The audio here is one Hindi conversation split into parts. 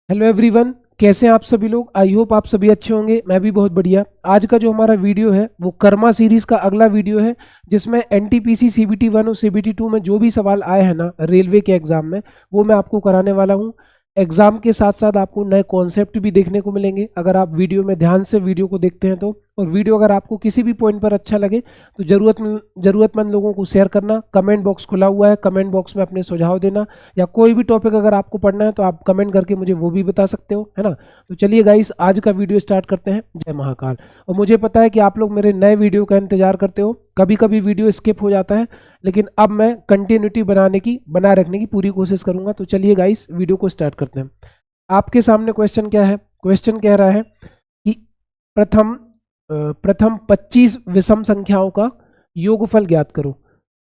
हेलो एवरीवन, कैसे हैं आप सभी लोग। आई होप आप सभी अच्छे होंगे। मैं भी बहुत बढ़िया। आज का जो हमारा वीडियो है वो कर्मा सीरीज का अगला वीडियो है, जिसमें एनटीपीसी सीबीटी 1 और सीबीटी 2 में जो भी सवाल आए हैं ना रेलवे के एग्जाम में, वो मैं आपको कराने वाला हूँ। एग्जाम के साथ साथ आपको नए कॉन्सेप्ट भी देखने को मिलेंगे अगर आप वीडियो में ध्यान से वीडियो को देखते हैं तो। और वीडियो अगर आपको किसी भी पॉइंट पर अच्छा लगे तो ज़रूरतमंद लोगों को शेयर करना। कमेंट बॉक्स खुला हुआ है, कमेंट बॉक्स में अपने सुझाव देना, या कोई भी टॉपिक अगर आपको पढ़ना है तो आप कमेंट करके मुझे वो भी बता सकते हो, है ना। तो चलिए गाइस, आज का वीडियो स्टार्ट करते हैं। जय महाकाल। और मुझे पता है कि आप लोग मेरे नए वीडियो का इंतजार करते हो। कभी कभी वीडियो स्किप हो जाता है, लेकिन अब मैं कंटिन्यूटी बनाए रखने की पूरी कोशिश करूंगा। तो चलिए गाइस, वीडियो को स्टार्ट करते हैं। आपके सामने क्वेश्चन क्या है। क्वेश्चन कह रहा है कि प्रथम प्रथम 25 विषम संख्याओं का योगफल ज्ञात करो।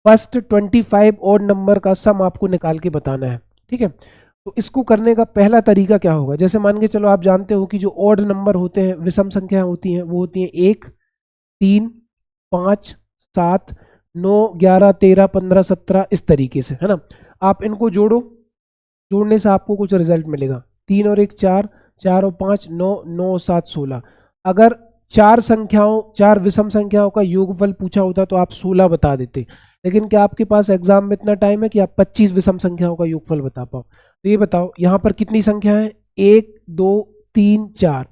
फर्स्ट 25 ऑड नंबर का सम आपको निकाल के बताना है। ठीक है, तो इसको करने का पहला तरीका क्या होगा। जैसे मान के चलो, आप जानते हो कि जो ऑड नंबर होते हैं, विषम संख्या होती हैं, वो होती हैं 1, 3, 5, 7, 9, 11, 13, 15, 17, इस तरीके से, है ना। आप इनको जोड़ो, जोड़ने से आपको कुछ रिजल्ट मिलेगा। 3 और 1 4, 4 और 5 9, 9 और 7 16। अगर चार विषम संख्याओं का योगफल पूछा होता तो आप 16 बता देते, लेकिन क्या आपके पास एग्जाम में इतना टाइम है कि आप 25 विषम संख्याओं का योगफल बता पाओ। तो ये बताओ, यहाँ पर कितनी संख्या है। 1 2 3 4।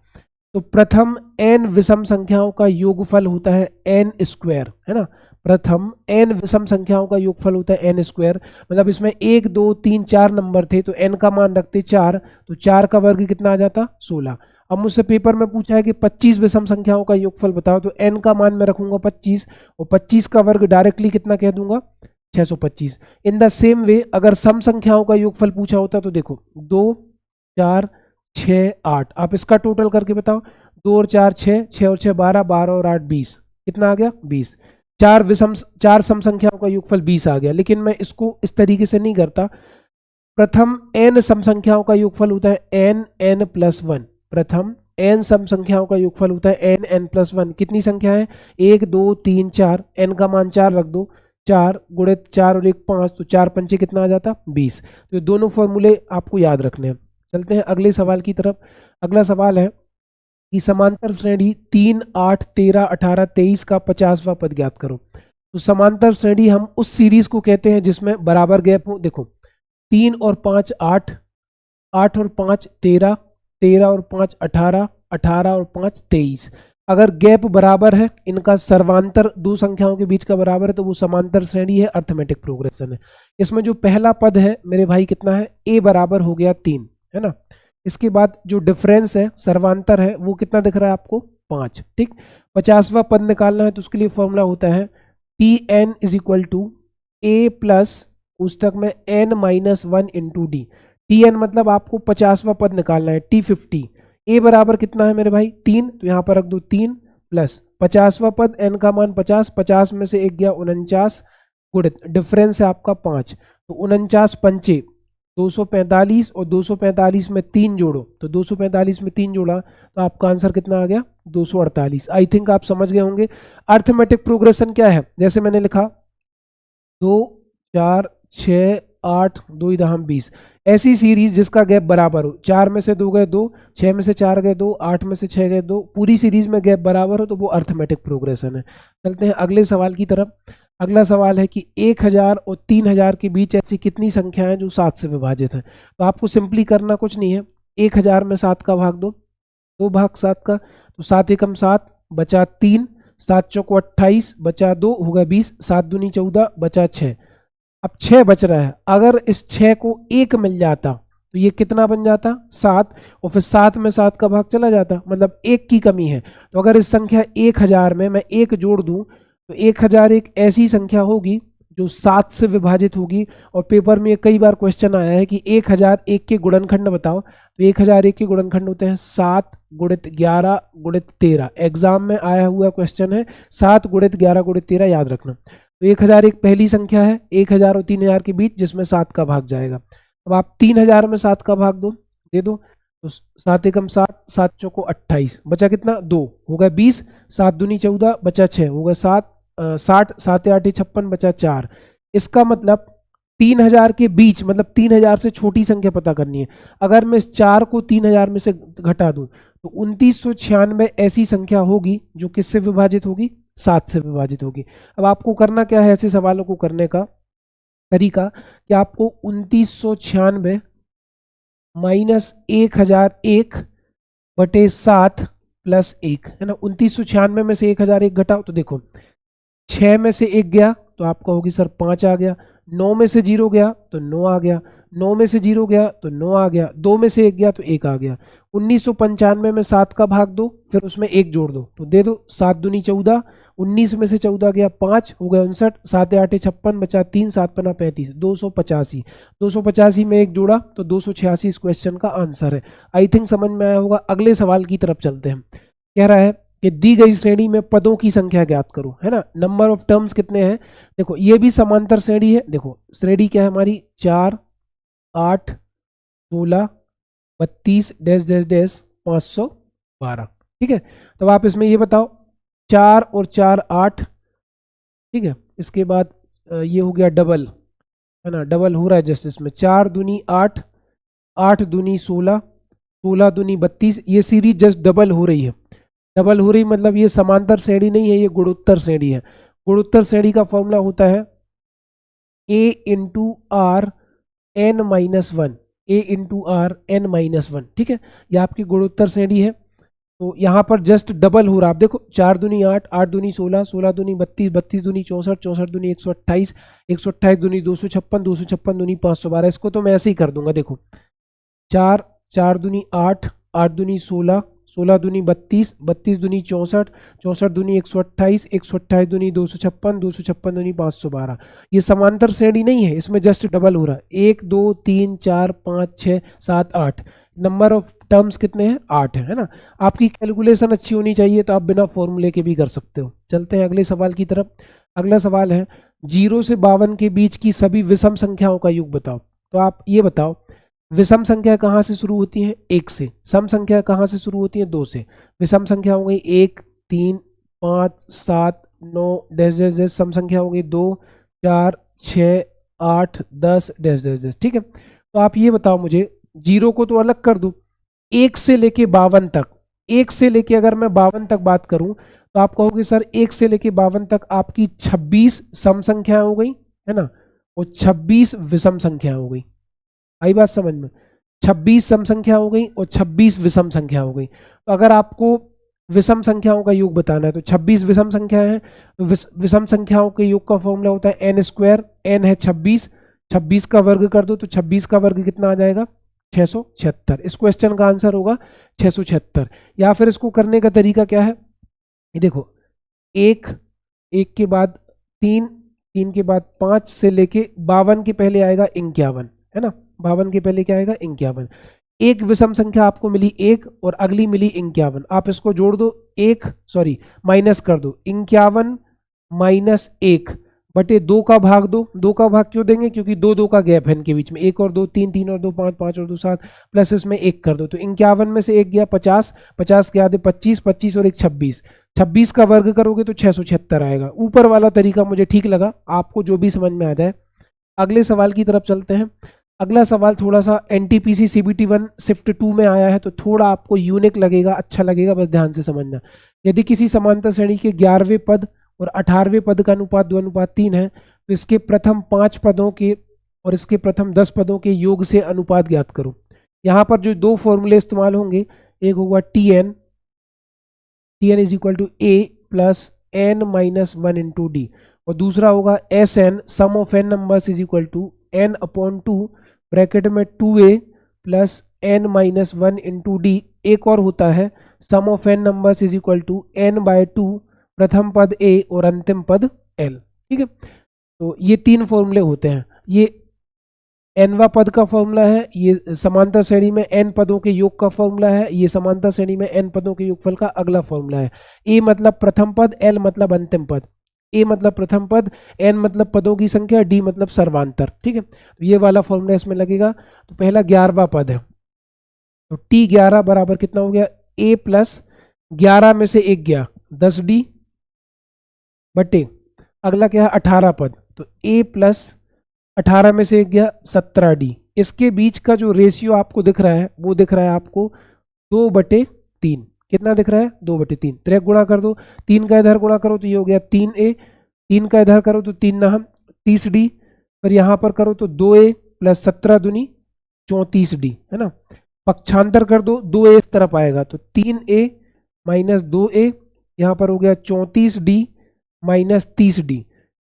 तो प्रथम n विषम संख्याओं का योगफल होता है n स्क्वायर, है ना। प्रथम n विषम संख्याओं का योगफल होता है n स्क्वायर। मतलब इसमें 1 2 3 4 नंबर थे तो n का मान रखते 4, तो 4 का वर्ग कितना आ जाता 16। अब मुझसे पेपर में पूछा है कि 25 विषम संख्याओं का योगफल बताओ, तो n का मान मैं रखूंगा 25, और 25 का वर्ग डायरेक्टली कितना कह दूंगा 625। इन द सेम वे अगर सम संख्याओं का योगफल पूछा होता तो देखो 2 4 6 8, आप इसका टोटल करके बताओ। 2 और 4 6, 6 और 6 12, 12 और 8 20, कितना आ गया 20। चार सम संख्याओं का योगफल 20 आ गया। लेकिन मैं इसको इस तरीके से नहीं करता। प्रथम n सम संख्याओं का योगफल होता है n n प्लस 1। प्रथम n सम संख्याओं का योगफल होता है n n प्लस 1। कितनी संख्या है 1 2 3 4, n का मान 4 रख दो। 4 गुणित 4 और 1 5, तो 4 पंचे कितना आ जाता 20। तो ये दोनों फॉर्मूले आपको याद रखने हैं। चलते हैं अगले सवाल की तरफ। अगला सवाल है कि समांतर श्रेणी 3 8 13 18 23 का 50वां पद ज्ञात करो। तो समांतर श्रेणी हम उस सीरीज को कहते हैं जिसमें बराबर गैप हो। देखो 3 और 5 8, 8 और 5 13, 13 और 5 18, 18 और 5 23। अगर गैप बराबर है, इनका सर्वांतर दो संख्याओं के बीच का बराबर है, तो वो समांतर श्रेणी है, अर्थमेटिक प्रोग्रेशन है। इसमें जो पहला पद है मेरे भाई कितना है, a बराबर हो गया 3, है ना। इसके बाद जो डिफरेंस है, सर्वांतर है, वो कितना दिख रहा है आपको 5। ठीक, 50वां पद निकालना है तो उसके लिए फॉर्मूला होता है Tn is equal to a plus पुस्तक में n minus 1 into D. Tn मतलब आपको 50वां पद निकालना है, T50। a बराबर कितना है मेरे भाई 3, तो यहाँ पर रख दो 3 प्लस 50वां पद, n का मान 50, 50 में से एक गया 49, गुणित डिफरेंस है आपका 5, तो 49 पंचे 245, और 245 में 3 जोड़ो, तो 245 में 3 जोड़ा तो आपका आंसर कितना आ गया 248। आई थिंक आप समझ गए होंगे। अर्थमेटिक प्रोग्रेशन क्या है, जैसे मैंने लिखा 2 4 6 8 2 दहम 20, ऐसी सीरीज जिसका गैप बराबर हो। 4 में से 2 गए 2, 6 में से 4 गए 2, 8 में से 6 गए 2, पूरी सीरीज में गैप बराबर हो तो वो अर्थमेटिक प्रोग्रेशन है। चलते हैं अगले सवाल की तरफ। अगला सवाल है कि 1000 और 3000 के बीच ऐसी कितनी संख्या है जो 7 से विभाजित है। तो आपको सिंपली करना कुछ नहीं है, 1000 में 7 का भाग दो, 2 भाग 7 का, तो 7 एकम 7 बचा 3, 7 चौको 28 बचा 2 होगा 20, 7 दूनी 14 बचा 6। अब 6 बच रहा है, अगर इस 6 को 1 मिल जाता तो ये कितना बन जाता 7, और फिर 7 में 7 का भाग चला जाता, मतलब 1 की कमी है। तो अगर इस संख्या 1000 में मैं 1 जोड़ दूं तो 1000 एक ऐसी संख्या होगी जो 7 से विभाजित होगी। और पेपर में कई बार क्वेश्चन आया है कि 1001 के गुणनखंड बताओ, तो 1001 के गुणनखंड होते हैं 7 गुणित 11 गुणित 13। एग्जाम में आया हुआ क्वेश्चन है 7 गुणित 11 गुणित 13, याद रखना। तो 1001 पहली संख्या है 1000 और 3000 के बीच जिसमें 7 का भाग जाएगा। अब आप 3000 में 7 का भाग दे दो, तो 7 एकम 7, 7 चौको 28 बचा कितना 2 होगा 20, 7 दूनी 14 बचा 6 होगा 7 60, 7 8 56 बचा 4। इसका मतलब 3000 के बीच मतलब 3000 से छोटी संख्या पता करनी है। अगर मैं इस 4 को 3000 में से घटा दूं तो 2996 ऐसी संख्या होगी जो किससे विभाजित होगी, 7 से विभाजित होगी। अब आपको करना क्या है ऐसे सवालों को करने का तरीका कि आपको 2996 माइनस 1001 बटे 7 प्लस 1 है ना। 2996 में से 1001 घटाओ तो देखो 6 में से 1 गया तो आपका होगी सर 5 आ गया, 9 में से 0 गया तो 9 आ गया, 9 में से 0 गया तो 9 आ गया, 2 में से 1 गया तो 1 आ गया। 1995 में 7 का भाग दो, फिर उसमें 1 जोड़ दो तो दे दो 7 दूनी 14, 19 में से 14 गया 5 हो गया 59, 7 8 56 बचा 3 7 पना 35, 285। 285 में 1 जोड़ा तो 286 इस क्वेश्चन का आंसर है। आई थिंक समझ में आया होगा। अगले सवाल की तरफ चलते हैं। कह रहा है कि दी गई श्रेणी में पदों की संख्या ज्ञात करो, है ना। नंबर ऑफ टर्म्स कितने हैं, देखो ये भी समांतर श्रेणी है। देखो श्रेणी क्या है हमारी, 4 8 16 32 डैश डैश डैश 512। ठीक है, तो आप इसमें ये बताओ 4 और 4 8, ठीक है। इसके बाद ये हो गया डबल, है ना, डबल हो रहा है जस्ट इसमें 4 दूनी 8, 8 दूनी 16, 16 दूनी 32। ये सीरीज जस्ट डबल हो रही है। डबल हो रही मतलब ये समांतर श्रेणी नहीं है, ये गुणोत्तर श्रेणी है। गुणोत्तर श्रेणी का फॉर्मूला होता है a into R N minus one, A into R N minus one. ठीक है, ये आपकी गुणोत्तर श्रेणी है। तो यहाँ पर जस्ट डबल हो रहा है। आप देखो 4 दूनी 8, 8 दूनी 16, 16 दूनी 32, 32 दूनी 64, 64 दूनी 128, 128 दूनी 256, 256 दूनी 512। इसको तो मैं ऐसे ही कर दूंगा। देखो 4 4 दूनी 8, 8 दूनी 16, 16 दूनी 32, 32 दूनी 64, 64 दूनी 128, 128 दूनी 256, 256 दूनी 512। ये समांतर श्रेणी नहीं है, इसमें जस्ट डबल हो रहा है। 1 2 3 4 5 6 7 8। नंबर ऑफ टर्म्स कितने हैं, 8 है ना। आपकी कैलकुलेशन अच्छी होनी चाहिए तो आप बिना फॉर्मूले के भी कर सकते हो। चलते हैं अगले सवाल की तरफ। अगला सवाल है 0 से 52 के बीच की सभी विषम संख्याओं का योग बताओ। तो आप ये बताओ विषम संख्या कहाँ से शुरू होती है, 1 से। सम संख्या कहाँ से शुरू होती है, 2 से। विषम संख्या हो गई 1 3 5 7 9 डैश डैश डैश। सम संख्या हो गई 2 4 6 8 10 डैश डैश डैश। ठीक है, तो आप ये बताओ मुझे, 0 को तो अलग कर दो, 1 से लेके 52 तक। 1 से लेके अगर मैं 52 तक बात करूं तो आप कहोगे सर 1 से लेके 52 तक आपकी 26 सम संख्या हो गई, है ना, और 26 विषम संख्या हो गई। आई बात समझ में, 26 सम संख्या हो गई और 26 विषम संख्या हो गई। तो अगर आपको विषम संख्याओं का योग बताना है तो 26 विषम संख्या है, तो विषम संख्याओं के योग का फॉर्मूला होता है एन स्क्वायर। एन है 26, 26 का वर्ग कर दो तो 26 का वर्ग कितना आ जाएगा, 676। इस क्वेश्चन का आंसर होगा 676। या फिर इसको करने का तरीका क्या है, ये देखो 1 1 के बाद 3 3 के बाद 5 से लेके 52 के पहले आएगा 51, है ना। 52 के पहले क्या आएगा, 51। एक विषम संख्या आपको मिली 1 और अगली मिली 51। आप इसको जोड़ दो, माइनस कर दो, 51 माइनस 1 बटे 2 का भाग दो। 2 का भाग क्यों देंगे, क्योंकि 2 2 का गैप है इनके बीच में। 1 और 2 3, 3 और 2 5, 5 और 2 7, प्लस इसमें 1 कर दो। तो 51 में से 1 गया 50, 50 के आधे 25, 25 और 1 26। 26 का वर्ग करोगे तो 676 आएगा। ऊपर वाला तरीका मुझे ठीक लगा, आपको जो भी समझ में आ जाए। अगले सवाल की तरफ चलते हैं। अगला सवाल थोड़ा सा एनटीपीसी सीबीटी 1 शिफ्ट 2 में आया है तो थोड़ा आपको यूनिक लगेगा, अच्छा लगेगा, बस ध्यान से समझना। यदि किसी समांतर श्रेणी के 11वें पद और 18वें पद का अनुपात 2:3 है तो इसके प्रथम 5 पदों के और इसके प्रथम 10 पदों के योग से अनुपात ज्ञात करो। यहाँ पर जो 2 फॉर्मूले इस्तेमाल होंगे, एक होगा TN is equal to A plus N minus 1 into D, और दूसरा होगा SN sum of N numbers is equal to N upon 2 bracket में 2A plus N minus 1 into D. एक और होता है sum of N numbers is equal to N by 2, प्रथम पद A और अंतिम पद L। ठीक है, तो ये 3 फॉर्मूले होते हैं। ये nवा पद का फॉर्मूला है, ये समांतर श्रेणी में n पदों के योग का फॉर्मूला है, ये समांतर श्रेणी में n पदों के योगफल का अगला फॉर्मूला है। A मतलब प्रथम पद, L मतलब अंतिम पद। A मतलब प्रथम पद, N मतलब पदों की संख्या, D मतलब सर्वांतर। ठीक है, तो ये वाला फॉर्मूला इसमें लगेगा। तो पहला 11वां पद है, तो T11 बराबर कितना हो गया, A प्लस 11 में से 1 गया 10D बटे, अगला क्या है 18 पद, तो A प्लस 18 में से 1 गया 17D। इसके बीच का जो रेशियो आपको दिख रहा है वो दिख रहा है आपको 2/3। कितना दिख रहा है? 2/3। त्रिक गुणा कर दो, 3 का इधर गुणा करो तो ये हो गया 3A, 3 का इधर करो तो 3 9 30D, फिर यहाँ पर करो तो 2A प्लस 17 दूनी 34D, है ना। पक्षांतर कर दो, 2A इस तरफ आएगा तो 3A माइनस 2A, यहाँ पर हो गया 34D माइनस 30D।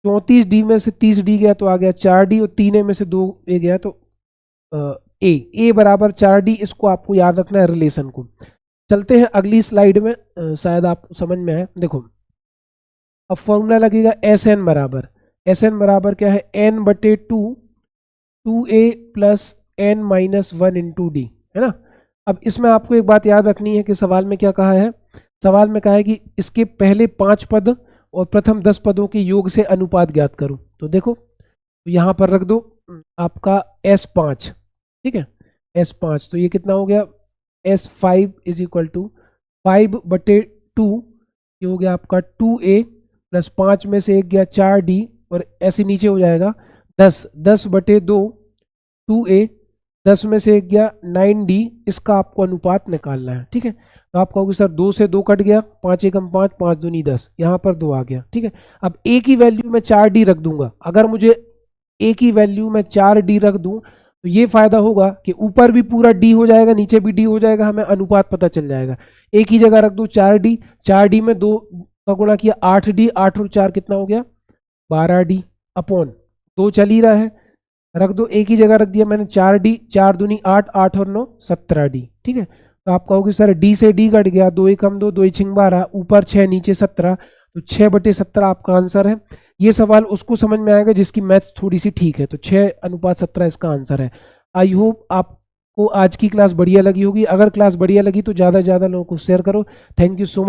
34D में से 30D गया तो आ गया 4D, और 3A में से 2A गया तो A बराबर 4D। इसको आपको याद रखना है रिलेशन को। चलते हैं अगली स्लाइड में, शायद आपको समझ में आए। देखो अब फॉर्मूला लगेगा SN बराबर, SN बराबर क्या है? N/2 2A plus N minus 1 into D, है ना। अब इसमें आपको एक बात याद रखनी है कि सवाल में क्या कहा है। सवाल में कहा है कि इसके पहले 5 पद और प्रथम 10 पदों के योग से अनुपात ज्ञात करो। तो देखो तो यहाँ पर रख दो आपका S5, ठीक है, S5। तो ये कितना हो गया? S5 इज इक्वल टू 5/2, ये हो गया आपका 2A प्लस 5 में से 1 गया 4D, और ऐसे नीचे हो जाएगा 10/2 2A, 10 में से 1 गया 9D। इसका आपको अनुपात निकालना है, ठीक है। तो आप कहोगे सर 2 से 2 कट गया, 5 एकम 5, 5 दूनी 10, यहाँ पर 2 आ गया, ठीक है। अब A की वैल्यू में 4D रख दूंगा। अगर मुझे A की वैल्यू में 4D रख दूं तो ये फायदा होगा कि ऊपर भी पूरा D हो जाएगा, नीचे भी D हो जाएगा, हमें अनुपात पता चल जाएगा। A की जगह रख दो 4D, 4D में 2 का गुणा किया 8D, 8 और 4 कितना हो गया? 12D अपॉन 2 चल ही रहा है, रख दो। A की जगह रख दिया मैंने 4D, 4 दूनी 8, 8 और 9 17D, ठीक है। तो आप कहोगे सर D से D कट गया, 2 एकम 2, 2 छिंग 12, ऊपर 6 नीचे 17, तो 6/17 आपका आंसर है। ये सवाल उसको समझ में आएगा जिसकी मैथ्स थोड़ी सी ठीक है। तो 6:17 इसका आंसर है। आई होप आपको आज की क्लास बढ़िया लगी होगी। अगर क्लास बढ़िया लगी तो ज़्यादा से ज़्यादा लोगों को शेयर करो। Thank you so much.